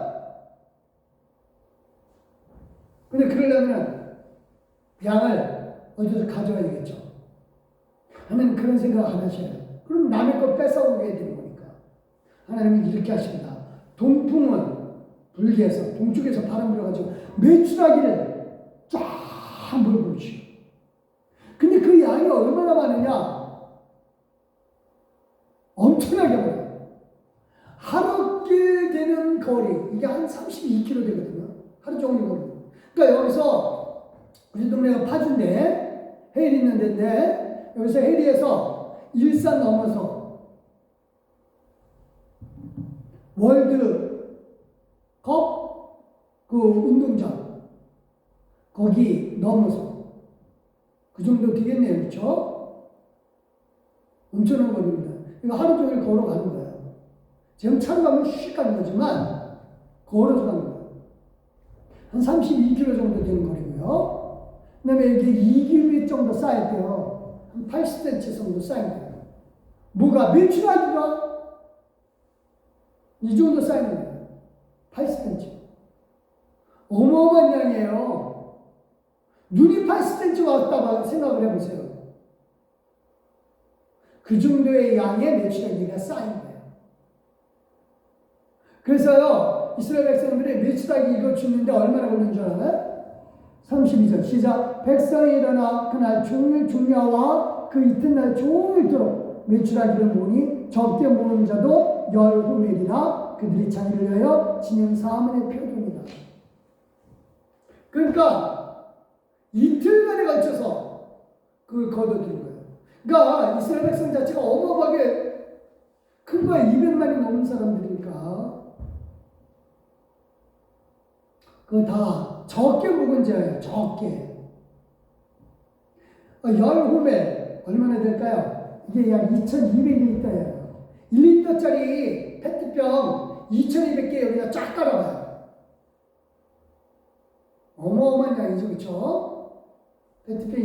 [SPEAKER 1] 근데 그러려면 양을 어디서 가져와야 되겠죠. 하나님 그런 생각 안 하셔요. 그럼 남의 거 뺏어오게 되는 거니까. 하나님은 이렇게 하십니다. 동풍은 불기에서 동쪽에서 바람 불어가지고 메추라기를 쫙 몰아보시오. 근데 그 양이 얼마나 많으냐? 엄청나게 많아요. 하루길 되는 거리, 이게 한 32km 되거든요. 하루 종일 거리. 그러니까 여기서 우리 동네가 파주인데 해리 있는 데인데 여기서 해리에서 일산 넘어서 월드컵 그 운동장 거기 넘어서 그 정도 되겠네요. 그렇죠? 엄청난 거리입니다. 이거 하루 종일 걸어가는 거예요. 지금 차로 가면 휙 가는 거지만 걸어서 가는 거예요. 한 32km 정도 되는 거리고요. 그 다음에 이게 2km 정도 쌓였대요. 한 80cm 정도 쌓인 거예요. 뭐가? 메추라기가 이 정도 쌓이는 거예요. 80cm. 어마어마한 양이에요. 눈이 80cm 왔다고 생각을 해보세요. 그 정도의 양의 메추라기가 쌓인 거예요. 그래서요, 이스라엘 백성들이 메추라기 이거 줍는데 얼마나 걸린 줄 알아요? 32절 시작. 백성이 일어나 그날 종일 종야와 그 이튿날 종일도록 메추라기를 모으니 적게 모은 자도 열후멜이라 그들이 자기를 위하여 진영 사문의 표준이다. 그러니까 이틀간에 걸쳐서 그걸 거둬들인 거예요. 그러니까 이스라엘 백성 자체가 어마어마하게 큰 거예요. 200만이 넘는 사람들이니까. 그거 다 적게 묵은 자예요. 적게. 열후멜 얼마나 될까요? 이게 약 2200리터예요. 1리터짜리 페트병 2,200개 여기다 쫙 깔아봐요. 어마어마한 양이죠, 그렇죠? 페트병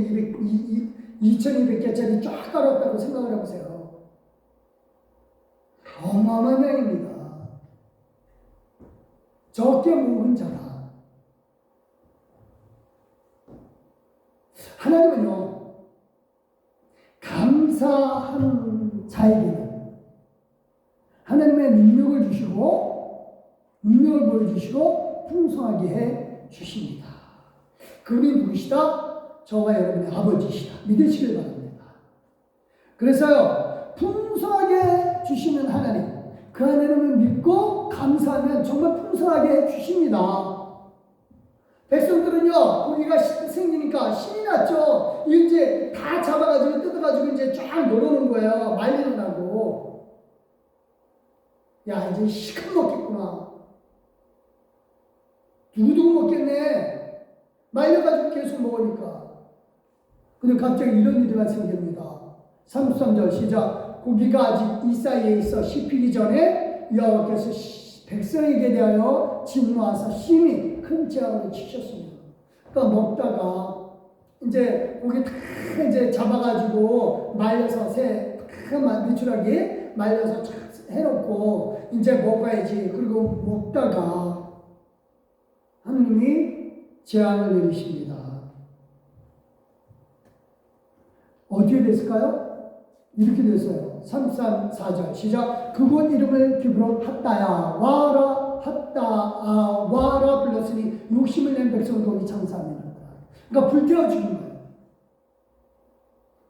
[SPEAKER 1] 2,200개짜리 쫙 깔았다고 생각을 해보세요. 어마어마한 양입니다. 적게 모은 자라. 하나님은요, 감사한 자에게는 하나님의 능력을 주시고, 능력을 보여주시고, 풍성하게 해 주십니다. 그분이 누구시다? 저와 여러분의 아버지시다. 믿으시길 바랍니다. 그래서요, 풍성하게 주시는 하나님, 그 하나님을 믿고 감사하면 정말 풍성하게 해 주십니다. 백성들은요, 고기가 생기니까 신이 났죠. 이제 다 잡아가지고 뜯어가지고 이제 쫙 놀아놓은 거예요. 말리느라고. 야, 이제 시큰 먹겠구나. 두고두고 먹겠네. 말려가지고 계속 먹으니까. 근데 갑자기 이런 일이 생깁니다. 33절 시작. 고기가 아직 이 사이에 있어 씹히기 전에 여호와께서 백성에게 대하여 진노하사 심히 큰 재앙을 치셨습니다. 그러니까 먹다가 이제 고기 다 이제 잡아가지고 말려서 미추라기 말려서 해놓고 이제 먹어야지. 그리고 먹다가 하느님이 재앙을 내리십니다. 어떻게 됐을까요? 이렇게 됐어요. 33, 4절 시작. 그곳 이름을 기브론 핫다야 와라 불렀으니 욕심을 낸 백성은 거기 장사합니다. 그러니까 불태워 죽인 거예요.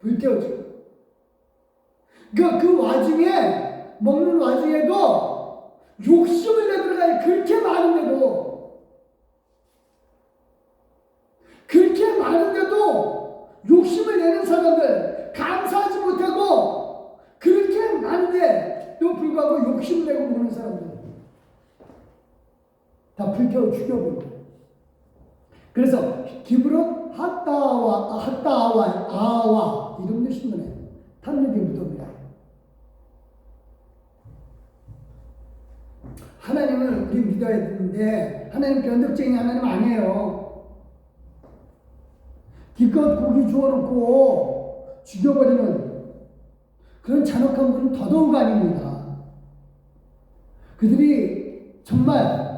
[SPEAKER 1] 불태워 죽인 거예요. 그러니까 그 와중에 먹는 와중에도 욕심을 내들어가요. 그렇게 많은데도 욕심을 내는 사람들, 감사하지 못하고 그렇게 많은데도 불구하고 욕심내고 먹는 사람들 다 불태워 죽여버려요. 그래서 기브론 핫다와 아와 이름도 신문에 탐욕의 무덤이라. 하나님을 우리 믿어야 되는데 하나님 변덕쟁이 하나님 아니에요. 기껏 고기 주워놓고 죽여버리는 그런 잔혹한 분은 더더욱 아닙니다. 그들이 정말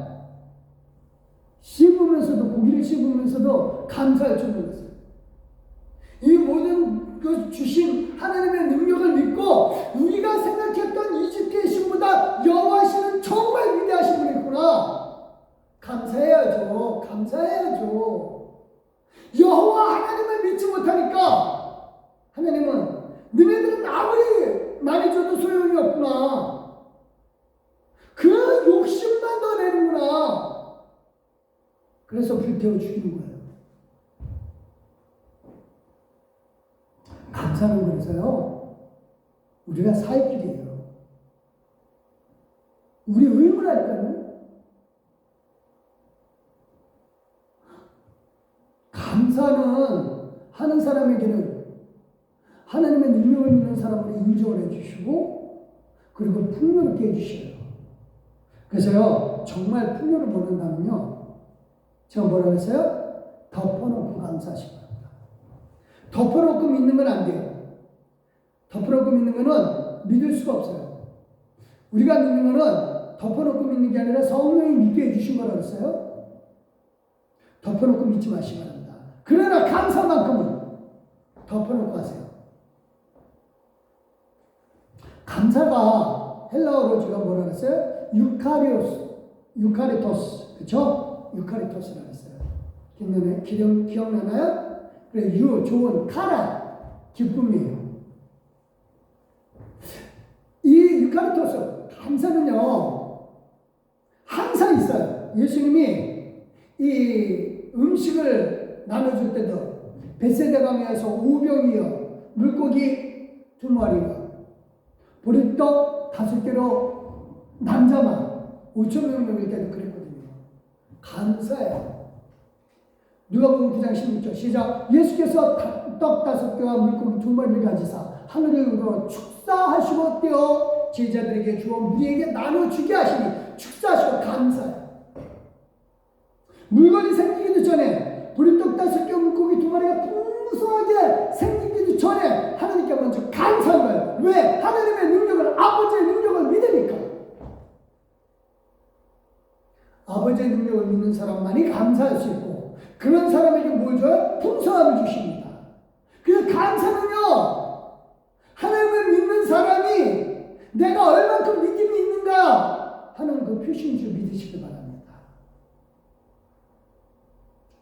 [SPEAKER 1] 고기를 씹으면서도 감사할 줄 몰랐어요. 이 모든 그 주신 하나님의 능력을 믿고 우리가 생각했던 이집트의 신보다 여호와시는 정말 위대하신 분이구나. 감사해야죠. 여호와 하나님을 믿지 못하니까 하나님은 너네들은 아무리 많이 줘도 소용이 없구나. 그 욕심만 더 내는구나. 그래서 불태워 죽이는 거예요. 감사는 그래서요, 우리가 살 길이에요. 우리 의무라니까요. 감사는 하는 사람에게는 하나님의 능력을 믿는 사람으로 인정을 해주시고, 그리고 풍요롭게 해주셔요. 그래서요, 정말 풍요를 모른다면요, 제가 뭐라고 했어요? 덮어놓고 감사하시기 바랍니다. 덮어놓고 믿는 건 안 돼요. 덮어놓고 믿는 거는 믿을 수가 없어요. 우리가 믿는 거는 덮어놓고 믿는 게 아니라 성령이 믿게 해주신 거라고 했어요. 덮어놓고 믿지 마시기 바랍니다. 그러나 감사만큼은 덮어놓고 하세요. 감사가 헬라어로 제가 뭐라고 했어요? 유카리토스. 그쵸? 유카리토스라고 했어요. 기억나나요? 그래, 좋은, 카라, 기쁨이에요. 이 유카리토스, 감사는요, 항상 있어요. 예수님이 이 음식을 나눠줄 때도 벳세다 강에서 5병이요, 물고기 2마리가, 보리떡 5개로 남자만 5,000명 먹일 때도 그랬거든요. 감사해요. 누가복음 9장 16절 시작. 예수께서 떡 5개와 물고기 2마리를 가지사 하늘을 우러 축사하시고 떼어 제자들에게 주어 무리에게 나눠주게 하시니 축사하시고 감사해요. 물건이 생기기도 전에 보리떡 5개 물고기 2마리가 풍성하게 생기기도 전에 하나님께 먼저 감사한 거예요. 왜? 하나님의 능력을, 아버지의 능력을 믿으니까. 아버지의 능력을 믿는 사람만이 감사할 수 있고, 그런 사람에게 뭘 줘요? 풍성함을 주십니다. 그래서 감사는요, 하나님을 믿는 사람이 내가 얼만큼 믿음이 있는가 하는 그 표시인 줄 믿으시기 바랍니다.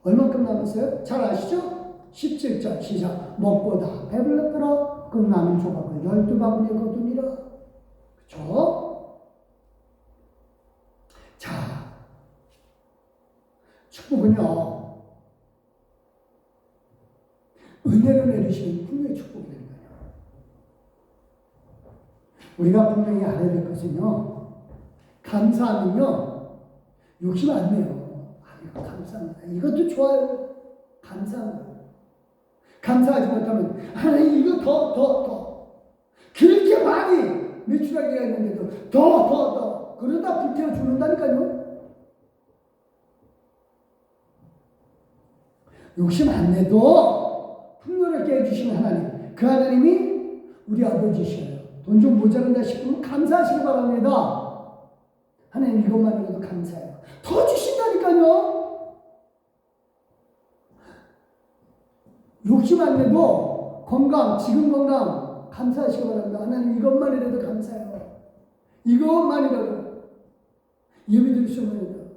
[SPEAKER 1] 얼만큼 남았어요? 잘 아시죠? 17절 시작. 먹보다 배불렀더라. 그 남은 조각을 12바구니에 거두니라. 그렇죠? 자, 축복은요, 은혜를 내리시는 분명히 축복이 되는 거예요. 우리가 분명히 알아야 될 것은요, 감사하면요, 욕심 안 내요. 이거 감사합니다. 이것도 좋아요. 감사합니다. 감사하지 못하면 하나님 이거 더 그렇게 많이 매출하기가 있는데도 더 그러다 불태워 죽는다니까요. 욕심 안 내도 풍요롭게 해주시는 하나님, 그 하나님이 우리 아버지셔요. 돈 좀 모자란다 싶으면 감사하시기 바랍니다. 하나님 이것만으로도 감사해요. 더 주신다니까요. 욕심 안 내도 건강, 지금 건강 감사하시기 바랍니다. 하나님 이것만이라도 감사해요. 이것만이라도 예배 드릴 수 있는.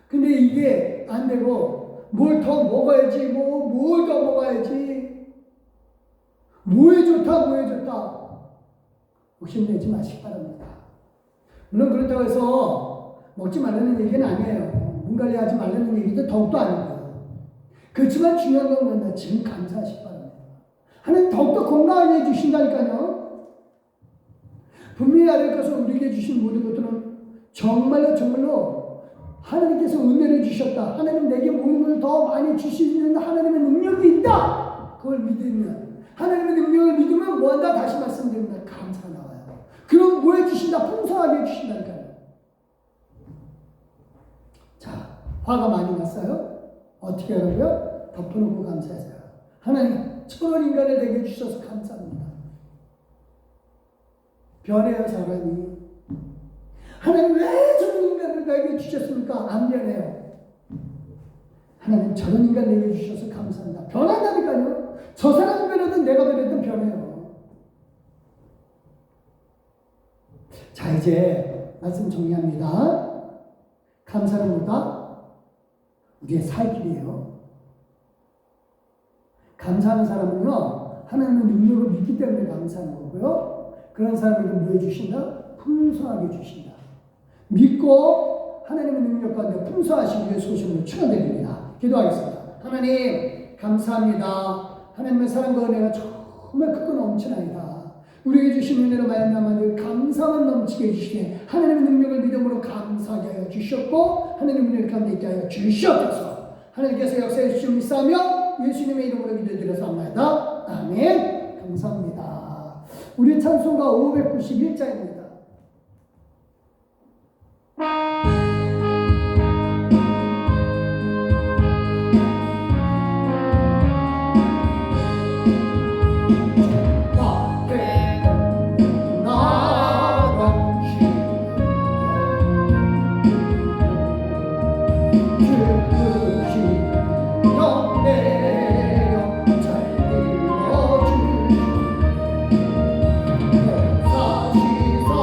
[SPEAKER 1] 근데 이게 안 되고 뭘 더 먹어야지, 뭘 더 먹어야지, 뭐에 좋다 욕심내지 마시기 바랍니다. 물론 그렇다고 해서 먹지 말라는 얘기는 아니에요. 몸 관리하지 말라는 얘기도 더욱도 아니고요. 그렇지만 중요한 건 뭐냐? 지금 감사하시기 바랍니다. 하나님 더욱더 건강하게 해주신다니까요. 분명히 알을 것은 우리에게 주신 모든 것들은 정말로 하나님께서 은혜를 주셨다. 하나님 내게 모든 것을 더 많이 주시는 하나님의 능력이 있다. 그걸 믿으면, 하나님의 능력을 믿으면 뭐한다? 다시 말씀드립니다. 감사가 나와요. 그럼 뭐 해주신다? 풍성하게 해주신다니까요. 자, 화가 많이 났어요? 어떻게 하라고요? 덮어놓고 감사하세요. 하나님, 천원 인간을 내게 주셔서 감사합니다. 변해요, 사람이. 하나님, 왜 저런 인간을 내게 주셨습니까? 안 변해요. 하나님, 저런 인간 내게 주셔서 감사합니다. 변한다니까요. 저 사람이 변하든 내가 변하든 변해요. 자, 이제 말씀 정리합니다. 감사는 뭐다? 우리의 살 길이에요. 감사하는 사람은요, 하나님의 능력을 믿기 때문에 감사하는 거고요. 그런 사람에게 뭐 해주신다? 풍성하게 주신다. 믿고 하나님의 능력 가운데 풍성하시기 위해 소식을 축원드립니다. 기도하겠습니다. 하나님 감사합니다. 하나님의 사랑과 은혜가 정말 크고 넘치나이다. 우리에게 주신 은혜로 말미암아 늘 감사만 넘치게 해주시되 하나님의 능력을 믿음으로 감사하게 하여 주셨고 하나님의 은혜를 가운데 있게 하여 주시옵소서. 하나님께서 역사해 주시옵 믿사며 예수님의 이름으로 기도드려서옵나이다. 아멘. 감사합니다. 우리 찬송가 591장입니다.
[SPEAKER 3] 사시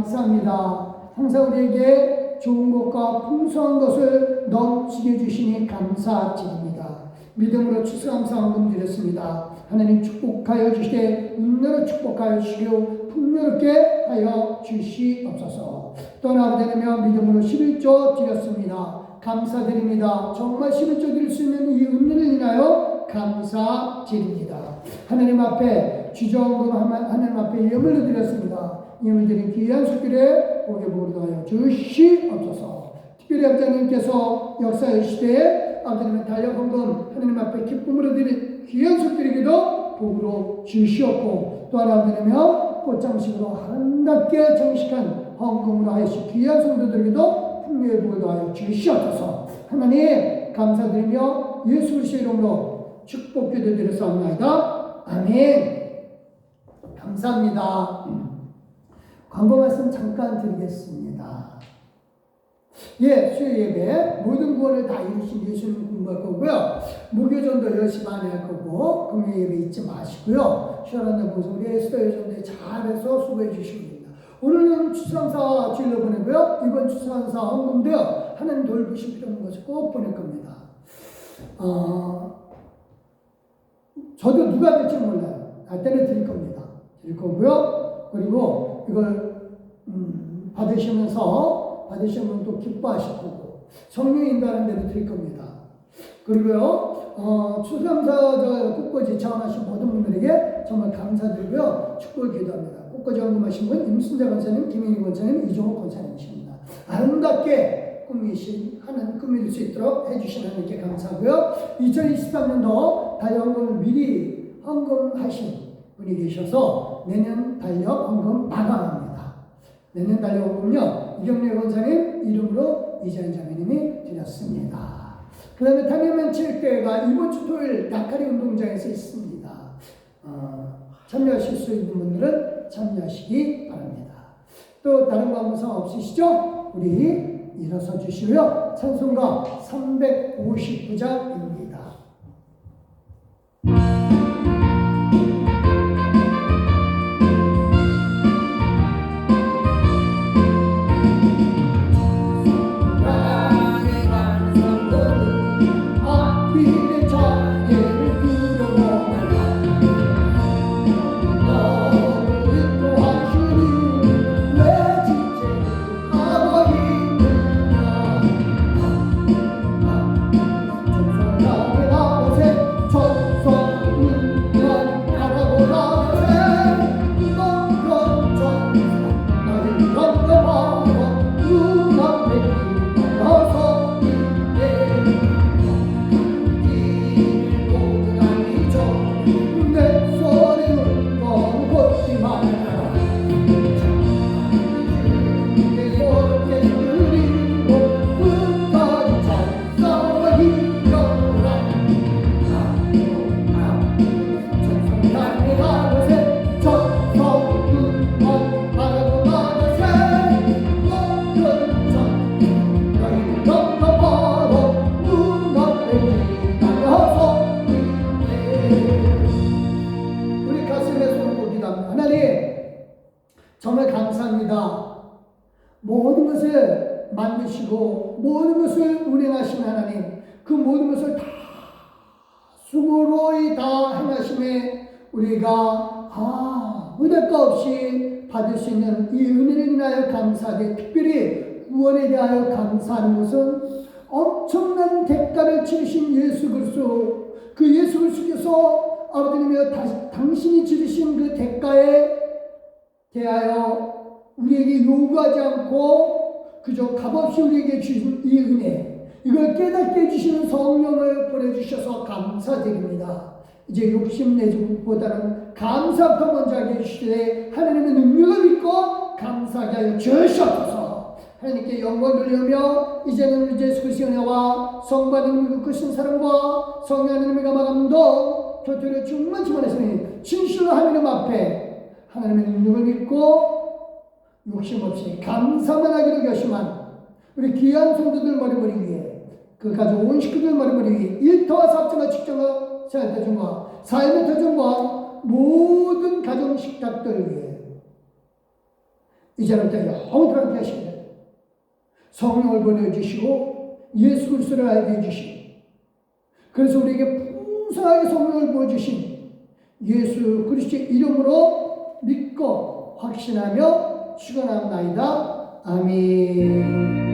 [SPEAKER 1] 감사합니다. 항상 우리에게 좋은 것과 풍성한 것을 넘치게 주시니 감사드립니다. 믿음으로 추수감사헌금 드렸습니다. 하나님 축복하여 주시되 은혜로 축복하여 주시고 풍요롭게 하여 주시옵소서. 또 나아가며 믿음으로 11조 드렸습니다. 감사드립니다. 정말 11조 드릴 수 있는 이 은혜를 인하여 감사드립니다. 하나님 앞에 주저헌금 하나님 앞에 예물로 드렸습니다. 예물 드린 귀한 손길에 복의 복을 더하여 주시옵소서. 특별히 아버지님께서 역사의 시대에 아버지님의 달력헌금 하나님 앞에 기쁨으로 드린 귀한 손길에게도 복으로 주시옵고, 또 하나 아버지님여 꽃장식으로 아름답게 장식한 헌금으로 하여시 귀한 성도들에게도 풍요의 복을 더하여 주시옵소서. 하나님 감사드리며 예수 그리스도의 이름으로 축복기도 드렸사옵나이다. 아멘. 감사합니다. 광고 말씀 잠깐 드리겠습니다. 수요 예배 모든 구원을 다 이루신 예수님 공부할 거고요. 목요전도 10시 반에 할 거고, 금요 예배 잊지 마시고요. 시원한 날 모습 우리 에스더 여전대 잘해서 수고해 주시기 바랍니다. 오늘은 추수감사 주일로 보내고요. 이번 추수감사 헌금도요. 하나님 돌보신 필요한 것을 꼭 보낼 겁니다. 저도 누가 될지 몰라요. 할 때는 드릴 겁니다. 드릴 거고요. 그리고 이걸 받으시면 또 기뻐하실 거고, 성령 인도하는 대로 드릴 겁니다. 그리고요, 추수감사 꽃꽂이 자원하신 모든 분들에게 정말 감사드리고요. 축복을 기도합니다. 꽃꽂이 헌금하신 분 임순자 권사님, 김인희 권사님, 이종호 권사님이십니다. 아름답게 꾸밀 수 있도록 해주신 하나님께 감사하고요. 2023년도 달력 헌금을 미리 헌금하신 분이 계셔서 내년 달력 헌금 마감합니다. 내년 달력 헌금은요, 이경래 권사님 이름으로 이자연 자매님이 드렸습니다. 그 다음에 탄핵면 체육대회가 이번 주 토요일 나카리 운동장에서 있습니다. 참여하실 수 있는 분들은 참여하시기 바랍니다. 또 다른 관계상 없으시죠? 우리 일어서 주시고요. 찬송가 359장입니다. 정말 감사합니다. 모든 것을 만드시고 모든 것을 운행하신 하나님, 그 모든 것을 다 수고로이 다 행하심에 우리가 은혜가 없이 받을 수 있는 이 은혜를 인하여 감사하되, 특별히 구원에 대하여 감사하는 것은 엄청난 대가를 치르신 예수 그리스도, 그 예수 그리스도께서 아버지님이여 당신이 치르신 그 대가에 대하여 우리에게 요구하지 않고 그저 값없이 우리에게 주신 이 은혜, 이걸 깨닫게 해주시는 성령을 보내주셔서 감사드립니다. 이제 욕심내기보다는 감사부터 먼저 하게 해주시되 하나님의 능력을 믿고 감사하게 하여 주시옵소서. 하나님께 영광 돌리며 이제는 우리 예수 그리스도의 은혜와 성부 하나님의 크신 사랑과 성령 하나님의 감화감동 교토를 충만치 원하시니 진실로 하나님 앞에 하나님의 능력을 믿고 욕심 없이 감사만 하기로 결심한 우리 귀한 성도들 머리머리 위에, 그 가족 온 식구들 머리머리 위에, 일터와 사업장과 직장과 생활대중과 삶의 대중과 모든 가정 식탁들 위에 이제부터 영원히 하시게 됩니다. 성령을 보내주시고 예수 그리스도를 알게 해주시고 그래서 우리에게 풍성하게 성령을 부어주신 예수 그리스도의 이름으로 믿고 확신하며 축원합니다. 아멘.